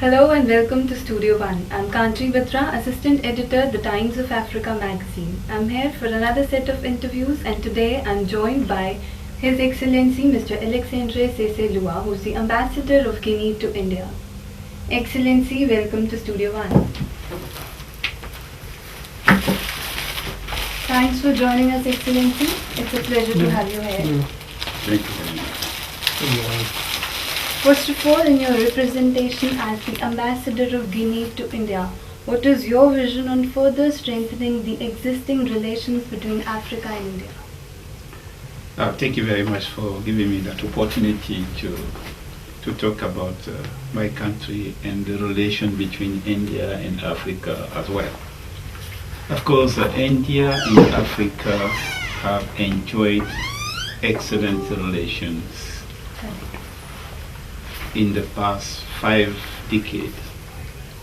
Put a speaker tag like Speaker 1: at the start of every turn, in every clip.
Speaker 1: Hello and welcome to Studio One. I'm Kanchi Batra, Assistant Editor, The Times of Africa magazine. I'm here for another set of interviews, and today I'm joined by His Excellency Mr. Alexandre Sese-Lua, who's the Ambassador of Guinea to India. Excellency, welcome to Studio One. Thanks for joining us, Excellency. It's a pleasure to have you here.
Speaker 2: Thank you very much.
Speaker 1: First of all, in your representation as the Ambassador of Guinea to India, what is your vision on further strengthening the existing relations between Africa and India?
Speaker 2: Thank you very much for giving me that opportunity to talk about my country and the relation between India and Africa as well. Of course, India and Africa have enjoyed excellent relations in the past 5 decades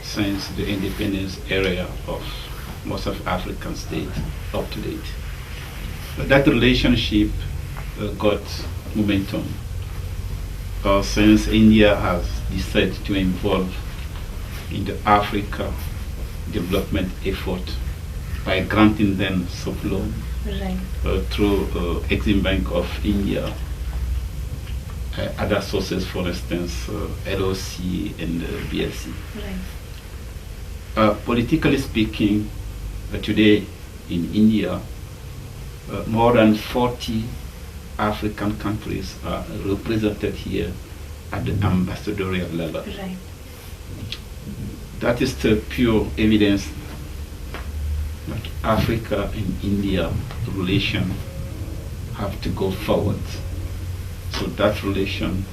Speaker 2: since the independence era of most of African states up to date. But that relationship got momentum since India has decided to involve in the Africa development effort by granting them soft loan through Exim Bank of India. Other sources, for instance, LOC and BLC. Politically speaking, today in India, more than 40 African countries are represented here at the ambassadorial level. That is the pure evidence that Africa and India relation have to go forward. So that relation,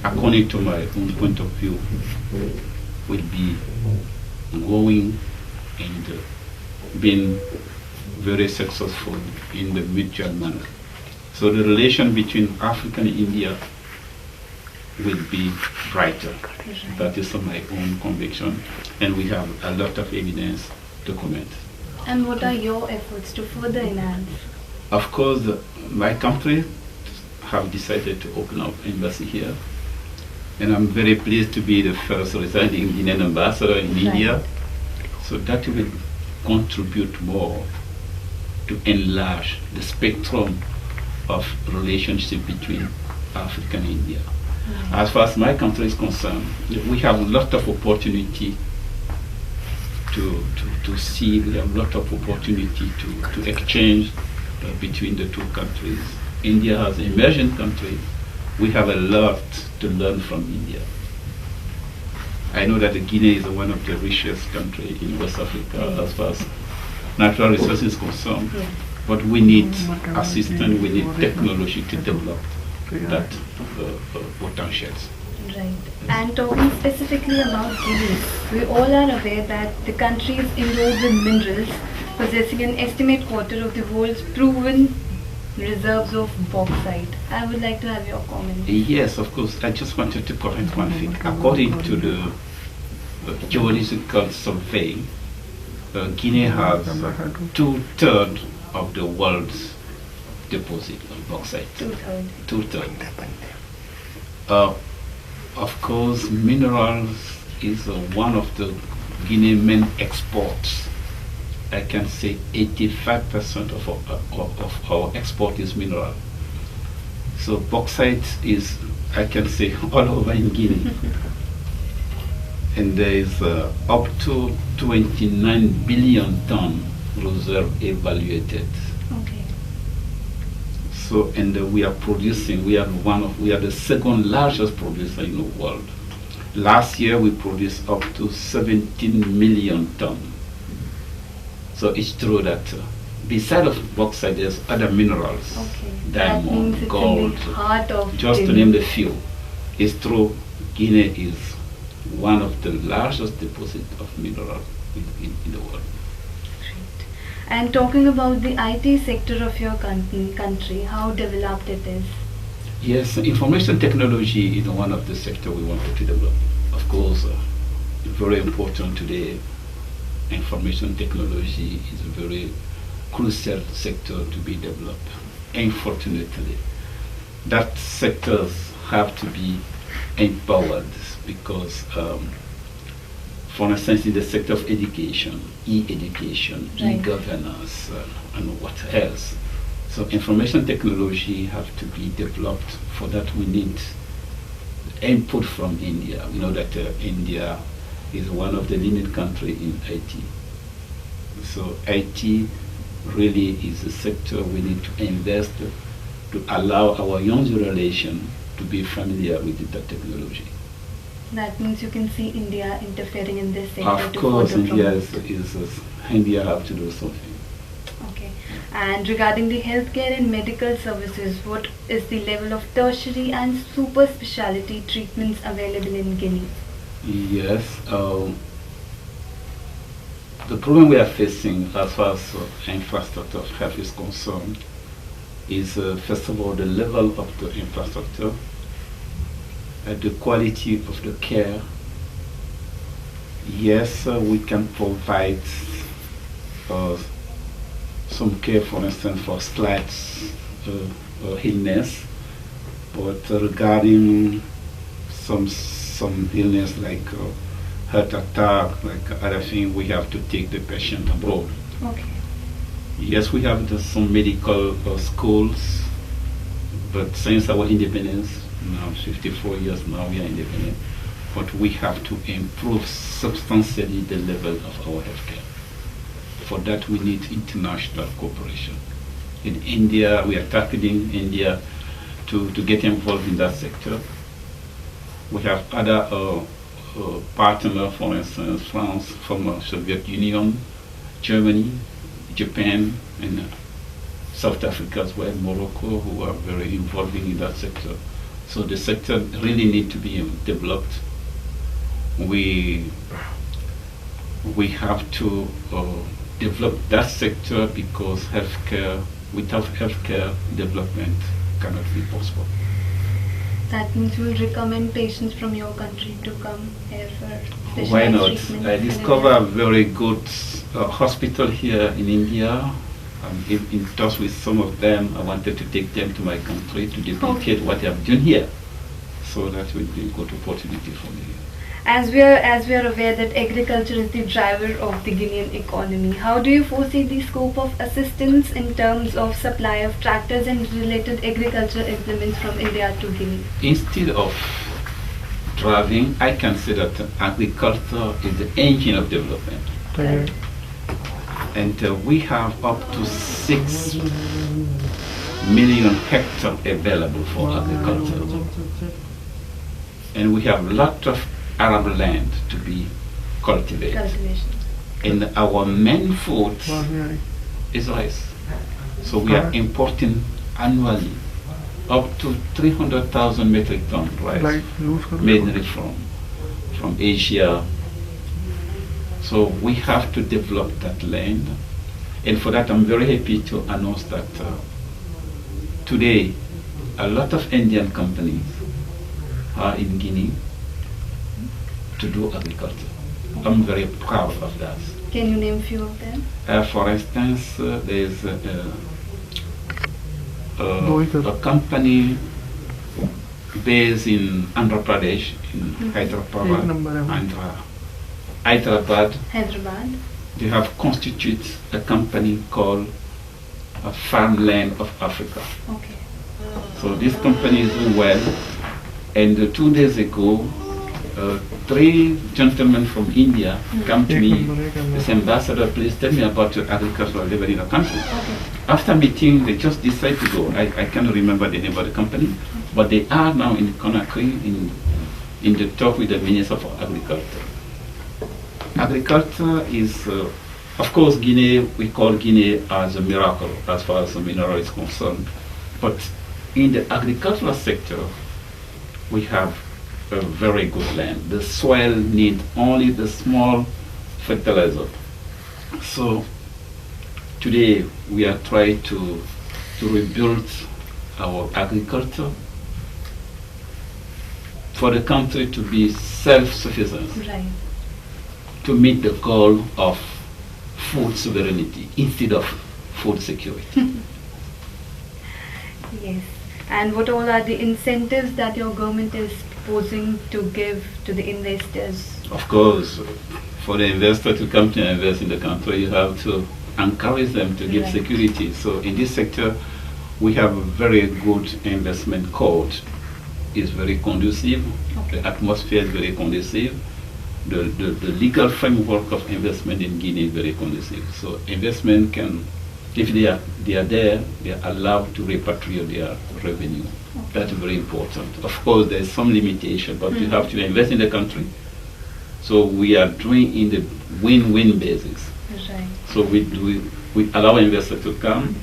Speaker 2: according to my own point of view, will be going and being very successful in the mutual manner. So the relation between Africa and India will be brighter. That is my own conviction, and we have a lot of evidence to comment.
Speaker 1: And what are your efforts to further enhance?
Speaker 2: Of course, my country have decided to open up embassy here, and I'm very pleased to be the first residing Guinean ambassador in India. So that will contribute more to enlarge the spectrum of relationship between Africa and India. As far as my country is concerned, we have a lot of opportunity to see, we have a lot of opportunity to exchange between the two countries. India as an emerging country, we have a lot to learn from India. I know that Guinea is one of the richest countries in West Africa as far as natural resources is concerned, but we need assistance, we need technology to develop that potentials.
Speaker 1: Right. And talking specifically about Guinea, we all are aware that the country is endowed with minerals, possessing an estimate quarter of the world's proven reserves of bauxite. I would like to have your comment.
Speaker 2: Yes, of course. I just wanted to correct one thing. According to the geological survey, Guinea has 2/3 of the world's deposit of bauxite. 2/3. Of course, minerals is one of the Guinean main exports. I can say 85% of our export is mineral. So bauxite is, I can say, all over in Guinea. And there is up to 29 billion ton reserve evaluated.
Speaker 1: Okay.
Speaker 2: So, and we are producing, we are the second largest producer in the world. Last year we produced up to 17 million ton. So it's true that beside of bauxite, there's other minerals, diamond, gold, just to name the few. It's true, Guinea is one of the largest deposits of mineral in the world.
Speaker 1: Great. And talking about the IT sector of your country, how developed it is?
Speaker 2: Yes, information technology is one of the sectors we wanted to develop. Of course, very important today. Information technology is a very crucial sector to be developed. Unfortunately, that sectors have to be empowered because For instance, in the sector of education, e-education,
Speaker 1: Right.
Speaker 2: e-governance, and what else. So information technology have to be developed. For that, we need input from India. We know that India is one of the leading countries in IT. So IT really is a sector we need to invest to allow our young generation to be familiar with the technology.
Speaker 1: That means you can see India interfering in this sector
Speaker 2: Of
Speaker 1: to
Speaker 2: course,
Speaker 1: further
Speaker 2: India
Speaker 1: promote.
Speaker 2: India have to do something.
Speaker 1: Okay. And regarding the healthcare and medical services, what is the level of tertiary and super specialty treatments available in Guinea?
Speaker 2: Yes, the problem we are facing as far as infrastructure of health is concerned is first of all the level of the infrastructure, the quality of the care. Yes, we can provide some care, for instance, for slight illness, but regarding some illness like heart attack, like other things, we have to take the patient abroad.
Speaker 1: Okay.
Speaker 2: Yes, we have some medical schools, but since our independence, now 54 years now we are independent, but we have to improve substantially the level of our healthcare. For that we need international cooperation. In India, we are targeting India to get involved in that sector. We have other partners, for instance, France, former Soviet Union, Germany, Japan, and South Africa as well, Morocco, who are very involved in that sector. So the sector really need to be developed. We have to develop that sector because healthcare, without healthcare development cannot be possible.
Speaker 1: That means you will recommend patients from your country to come here for specialized
Speaker 2: Why not?
Speaker 1: treatment
Speaker 2: I
Speaker 1: in
Speaker 2: discovered a
Speaker 1: India.
Speaker 2: very good hospital here in India. I'm in touch with some of them. I wanted to take them to my country to duplicate what I've done here. So that would be a good opportunity for me.
Speaker 1: As we are aware that agriculture is the driver of the Guinean economy, how do you foresee the scope of assistance in terms of supply of tractors and related agricultural implements from India to Guinea?
Speaker 2: Instead of driving, I can say that agriculture is the engine of development.
Speaker 1: Right.
Speaker 2: And we have up to 6 million hectares available for agriculture. And we have a lot of arable land to be cultivated.
Speaker 1: Cultivation.
Speaker 2: And our main food is rice. So we are importing annually up to 300,000 metric tons rice, mainly from Asia. So we have to develop that land. And for that, I'm very happy to announce that today, a lot of Indian companies are in Guinea to do agriculture. I'm very proud of that.
Speaker 1: Can you name a few of them?
Speaker 2: For instance, there's a company based in Andhra Pradesh, in Hyderabad.
Speaker 1: Hyderabad.
Speaker 2: They have constituted a company called Farmland of Africa.
Speaker 1: Okay.
Speaker 2: So this company is doing well. And 2 days ago, 3 gentlemen from India come to me. This ambassador, please tell me about your agricultural level in the country.
Speaker 1: Okay.
Speaker 2: After meeting, they just decided to go. I cannot remember the name of the company, but they are now in Conakry in the talk with the Minister for Agriculture. Agriculture is, of course, Guinea, we call Guinea as a miracle as far as the mineral is concerned. But in the agricultural sector, we have a very good land. The soil needs only the small fertilizer. So today we are trying to rebuild our agriculture for the country to be self-sufficient,
Speaker 1: Right.
Speaker 2: to meet the goal of food sovereignty instead of food security.
Speaker 1: Yes. And what all are the incentives that your government is proposing to give to the investors?
Speaker 2: Of course, for the investor to come to invest in the country, you have to encourage them to give
Speaker 1: Right.
Speaker 2: security. So in this sector, we have a very good investment code. It's very conducive.
Speaker 1: Okay.
Speaker 2: The atmosphere is very conducive. The legal framework of investment in Guinea is very conducive. So investment can, if they are there, they are allowed to repatriate their revenue.
Speaker 1: Okay.
Speaker 2: That's very important. Of course, there's some limitation, but you have to invest in the country. So we are doing in the win-win basis.
Speaker 1: Right.
Speaker 2: So we allow investors to come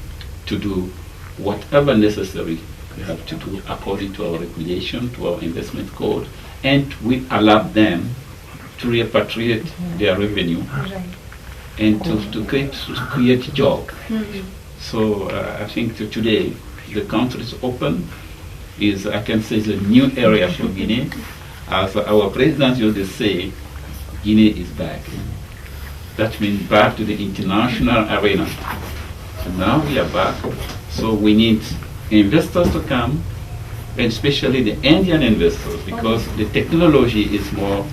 Speaker 2: to do whatever necessary they have to do according to our regulation, to our investment code, and we allow them to repatriate their revenue
Speaker 1: Right.
Speaker 2: and to create job.
Speaker 1: Mhm.
Speaker 2: So I think today the country is open. I can say, is a new area for Guinea. As our president used to say, Guinea is back. That means back to the international arena. So now we are back. So we need investors to come, and especially the Indian investors, because the technology is more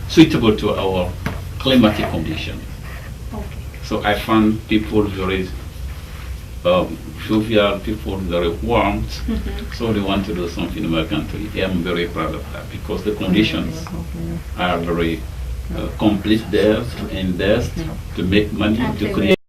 Speaker 2: suitable to our climatic condition.
Speaker 1: Okay.
Speaker 2: So I found people very jovial, people very warm, so they want to do something in my country. I'm very proud of that because the conditions are very complete there to invest, to make money, to
Speaker 1: Absolutely.
Speaker 2: create